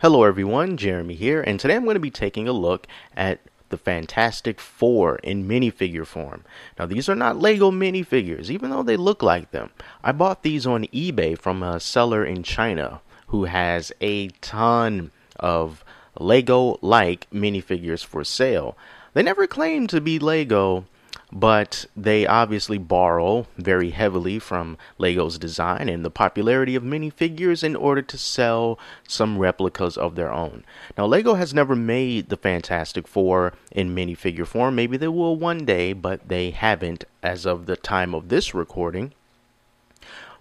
Hello everyone, Jeremy here, and today I'm going to be taking a look at the Fantastic Four in minifigure form. Now these are not Lego minifigures, even though they look like them. I bought these on eBay from a seller in China who has a ton of Lego-like minifigures for sale. They never claim to be Lego, but they obviously borrow very heavily from Lego's design and the popularity of minifigures in order to sell some replicas of their own. Now, Lego has never made the Fantastic Four in minifigure form. Maybe they will one day, but they haven't as of the time of this recording.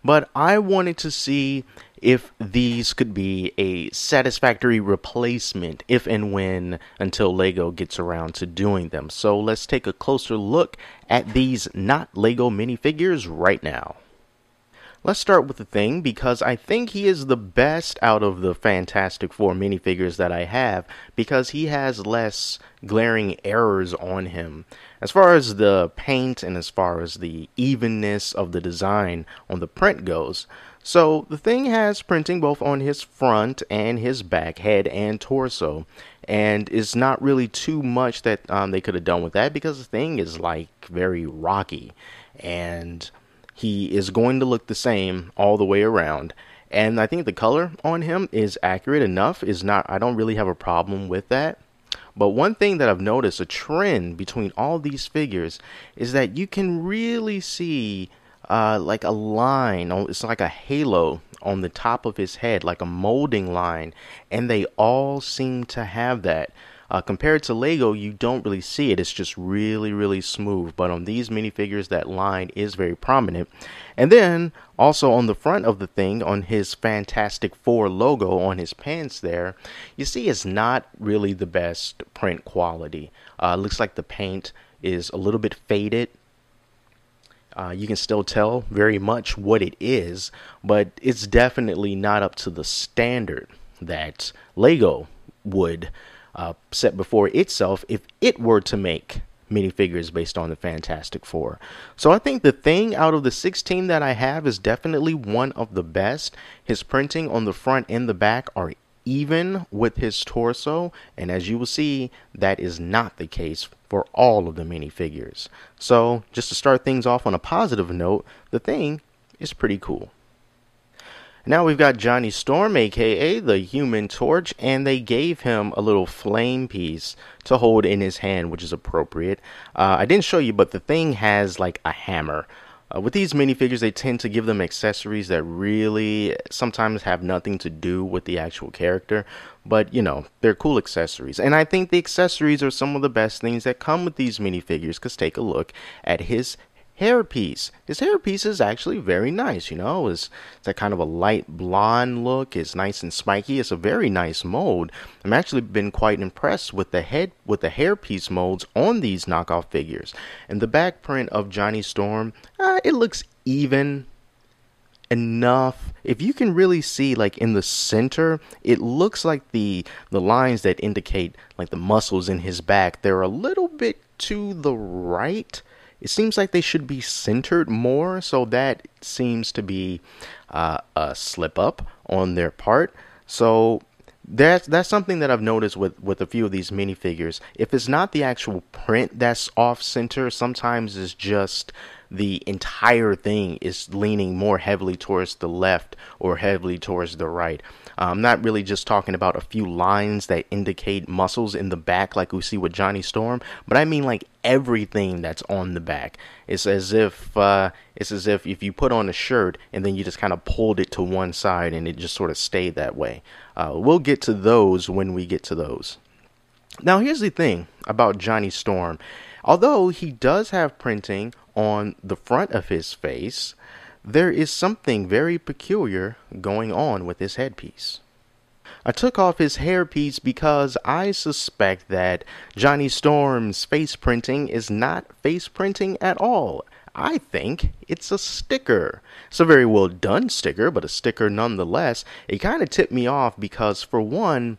But I wanted to see if these could be a satisfactory replacement if and when until Lego gets around to doing them. So let's take a closer look at these not Lego minifigures right now. Let's start with the Thing because I think he is the best out of the Fantastic Four minifigures that I have because he has less glaring errors on him. As far as the paint and as far as the evenness of the design on the print goes, so the Thing has printing both on his front and his back, head and torso, and it's not really too much that they could have done with that because the Thing is like very rocky and he is going to look the same all the way around. And I think the color on him is accurate enough. I don't really have a problem with that. But one thing that I've noticed, a trend between all these figures, is that you can really see like a line, it's like a halo on the top of his head, like a molding line, and they all seem to have that. Compared to Lego, you don't really see it. It's just really, really smooth. But on these minifigures, that line is very prominent. And then, also on the front of the Thing, on his Fantastic Four logo on his pants there, you see it's not really the best print quality. Looks like the paint is a little bit faded. You can still tell very much what it is, but it's definitely not up to the standard that Lego would set before itself if it were to make minifigures based on the Fantastic Four. So I think the Thing out of the 16 that I have is definitely one of the best. His printing on the front and the back are even with his torso, and as you will see, that is not the case for all of the minifigures. So just to start things off on a positive note, the Thing is pretty cool. Now we've got Johnny Storm, aka the Human Torch, and they gave him a little flame piece to hold in his hand, which is appropriate. I didn't show you, but the Thing has like a hammer. With these minifigures, they tend to give them accessories that really sometimes have nothing to do with the actual character, but you know, they're cool accessories. And I think the accessories are some of the best things that come with these minifigures, because take a look at his hairpiece. His hairpiece is actually very nice, you know. It's that kind of a light blonde look. It's nice and spiky. It's a very nice mold. I'm actually been quite impressed with the hairpiece molds on these knockoff figures. And the back print of Johnny Storm, it looks even enough. If you can really see, like in the center, it looks like the lines that indicate like the muscles in his back, they're a little bit to the right. It seems like they should be centered more, so that seems to be a slip up on their part. So that's something that I've noticed with a few of these minifigures. If it's not the actual print that's off center, sometimes it's just the entire thing is leaning more heavily towards the left or heavily towards the right. I'm not really just talking about a few lines that indicate muscles in the back like we see with Johnny Storm, but I mean like everything that's on the back. It's as if if you put on a shirt and then you just kind of pulled it to one side and it just sort of stayed that way. We'll get to those when we get to those. Now here's the thing about Johnny Storm. Although he does have printing on the front of his face, there is something very peculiar going on with his headpiece. I took off his hairpiece because I suspect that Johnny Storm's face printing is not face printing at all. I think it's a sticker. It's a very well done sticker, but a sticker nonetheless. It kind of tipped me off because, for one,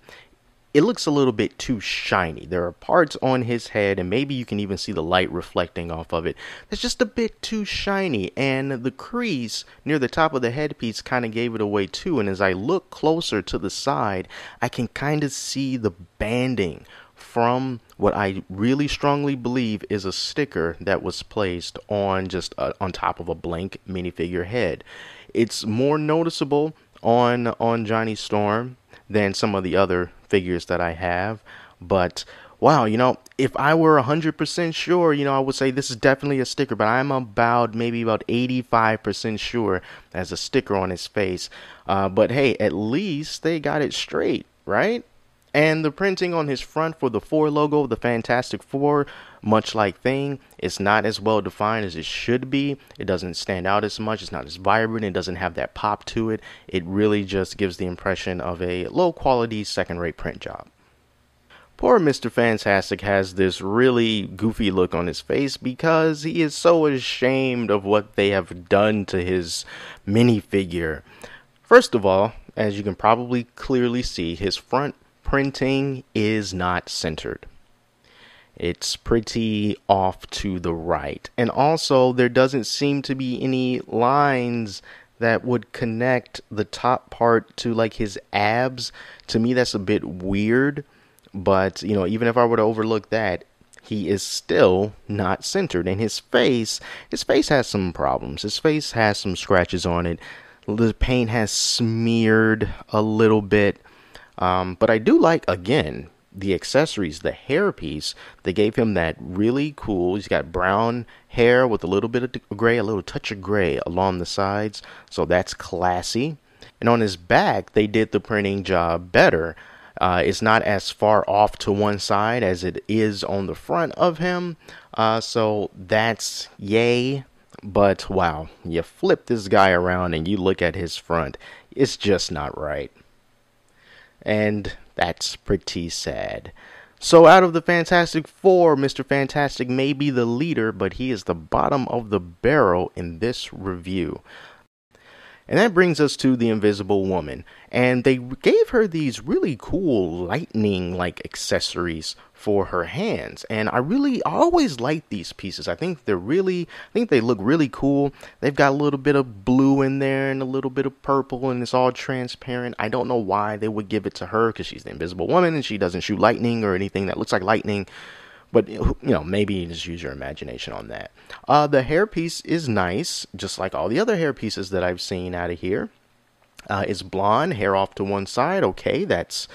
it looks a little bit too shiny. There are parts on his head, and maybe you can even see the light reflecting off of it. That's just a bit too shiny, and the crease near the top of the headpiece kind of gave it away too. And as I look closer to the side, I can kind of see the banding from what I really strongly believe is a sticker that was placed on just on top of a blank minifigure head. It's more noticeable on Johnny Storm than some of the other figures that I have. But wow, if I were 100% sure, I would say this is definitely a sticker, but I'm maybe about 85% sure as a sticker on his face. But hey, at least they got it straight, right? And the printing on his front for the 4 logo, the Fantastic Four, much like Thing, it's not as well defined as it should be. It doesn't stand out as much. It's not as vibrant. It doesn't have that pop to it. It really just gives the impression of a low quality second rate print job. Poor Mr. Fantastic has this really goofy look on his face because he is so ashamed of what they have done to his minifigure. First of all, as you can probably clearly see, his front printing is not centered. It's pretty off to the right. And also, there doesn't seem to be any lines that would connect the top part to like his abs. To me, that's a bit weird. But, even if I were to overlook that, he is still not centered. And his face has some problems. His face has some scratches on it. The paint has smeared a little bit. But I do like, again, the accessories, the hairpiece. They gave him that really cool, he's got brown hair with a little bit of gray, a little touch of gray along the sides. So that's classy. And on his back, they did the printing job better. It's not as far off to one side as it is on the front of him. So that's yay. But wow, you flip this guy around and you look at his front, it's just not right. And that's pretty sad. So out of the Fantastic Four, Mr. Fantastic may be the leader, but he is the bottom of the barrel in this review. And that brings us to the Invisible Woman. And they gave her these really cool lightning-like accessories for her hands. And I always like these pieces. I think they look really cool. They've got a little bit of blue in there and a little bit of purple, and it's all transparent. I don't know why they would give it to her, because she's the Invisible Woman and she doesn't shoot lightning or anything that looks like lightning. But, maybe you just use your imagination on that. The hairpiece is nice, just like all the other hairpieces that I've seen out of here. It's blonde, hair off to one side. Okay, that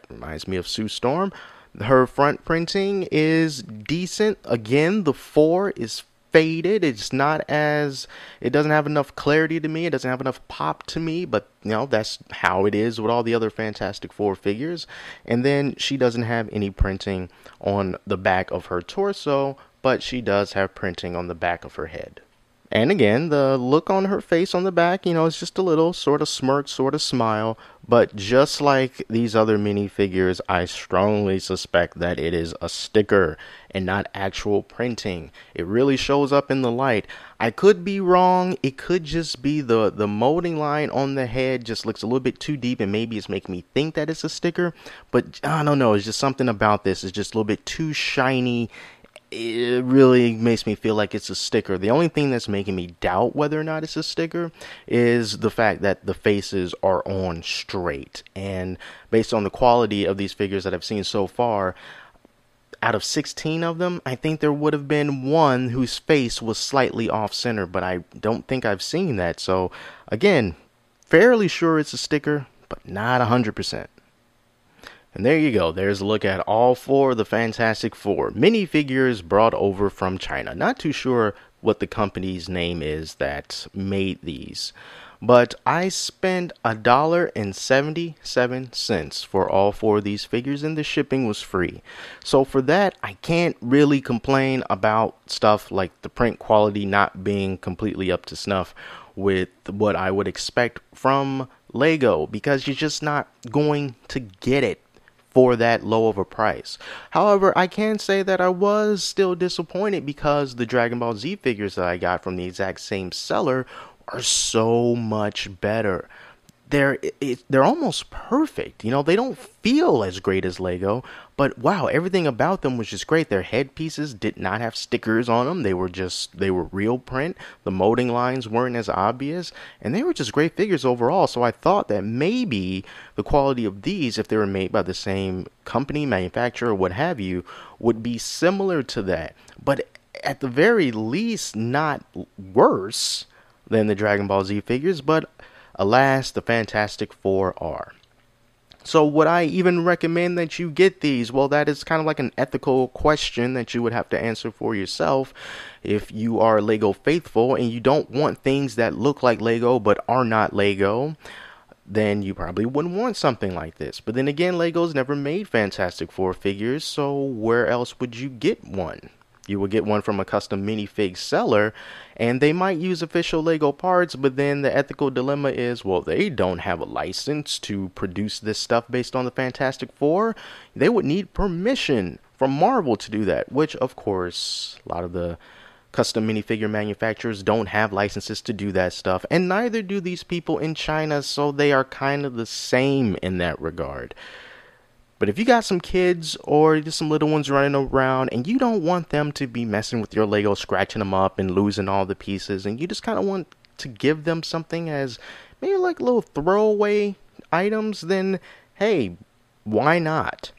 reminds me of Sue Storm. Her front printing is decent. Again, the 4 is faded. It doesn't have enough clarity to me. It doesn't have enough pop to me, but that's how it is with all the other Fantastic Four figures. And then she doesn't have any printing on the back of her torso, but she does have printing on the back of her head. And again, the look on her face on the back, it's just a little sort of smirk, sort of smile. But just like these other minifigures, I strongly suspect that it is a sticker and not actual printing. It really shows up in the light. I could be wrong. It could just be the molding line on the head just looks a little bit too deep, and maybe it's making me think that it's a sticker. But I don't know. It's just something about this. It's just a little bit too shiny. It really makes me feel like it's a sticker. The only thing that's making me doubt whether or not it's a sticker is the fact that the faces are on straight. And based on the quality of these figures that I've seen so far, out of 16 of them, I think there would have been one whose face was slightly off center, but I don't think I've seen that. So again, fairly sure it's a sticker, but not 100%. And there you go. There's a look at all 4 of the Fantastic Four minifigures brought over from China. Not too sure what the company's name is that made these. But I spent $1.77 for all 4 of these figures, and the shipping was free. So for that, I can't really complain about stuff like the print quality not being completely up to snuff with what I would expect from Lego, because you're just not going to get it for that low of a price. However, I can say that I was still disappointed because the Dragon Ball Z figures that I got from the exact same seller are so much better. they're almost perfect. You know, they don't feel as great as Lego, but wow, everything about them was just great. Their headpieces did not have stickers on them. They were real print. The molding lines weren't as obvious, and they were just great figures overall. So I thought that maybe the quality of these, if they were made by the same company, manufacturer, what have you, would be similar to that. But at the very least, not worse than the Dragon Ball Z figures, but alas, the Fantastic Four are. So would I even recommend that you get these? Well, that is kind of like an ethical question that you would have to answer for yourself. If you are Lego faithful and you don't want things that look like Lego but are not Lego, then you probably wouldn't want something like this. But then again, Lego's never made Fantastic Four figures, so where else would you get one? You would get one from a custom minifig seller, and they might use official Lego parts, but then the ethical dilemma is, well, they don't have a license to produce this stuff based on the Fantastic Four. They would need permission from Marvel to do that, which, of course, a lot of the custom minifigure manufacturers don't have licenses to do that stuff, and neither do these people in China, so they are kind of the same in that regard. But if you got some kids or just some little ones running around and you don't want them to be messing with your Lego, scratching them up and losing all the pieces, and you just kind of want to give them something as maybe like little throwaway items, then hey, why not?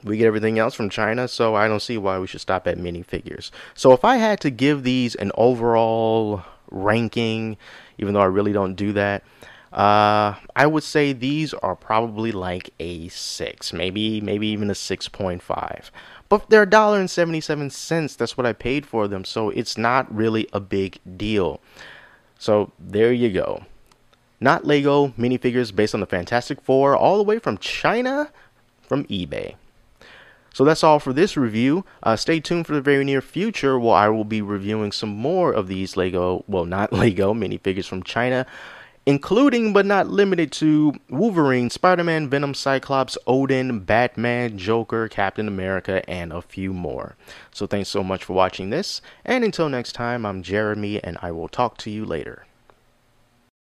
We get everything else from China, so I don't see why we should stop at minifigures. So if I had to give these an overall ranking, even though I really don't do that, I would say these are probably like a 6, maybe even a 6.5. But they're $1.77. That's what I paid for them, so it's not really a big deal. So there you go. Not Lego minifigures based on the Fantastic Four, all the way from China, from eBay. So that's all for this review. Stay tuned for the very near future where I will be reviewing some more of these Lego, well, not Lego minifigures from China, including but not limited to Wolverine, Spider-Man, Venom, Cyclops, Odin, Batman, Joker, Captain America, and a few more. So thanks so much for watching this, and until next time, I'm Jeremy, and I will talk to you later.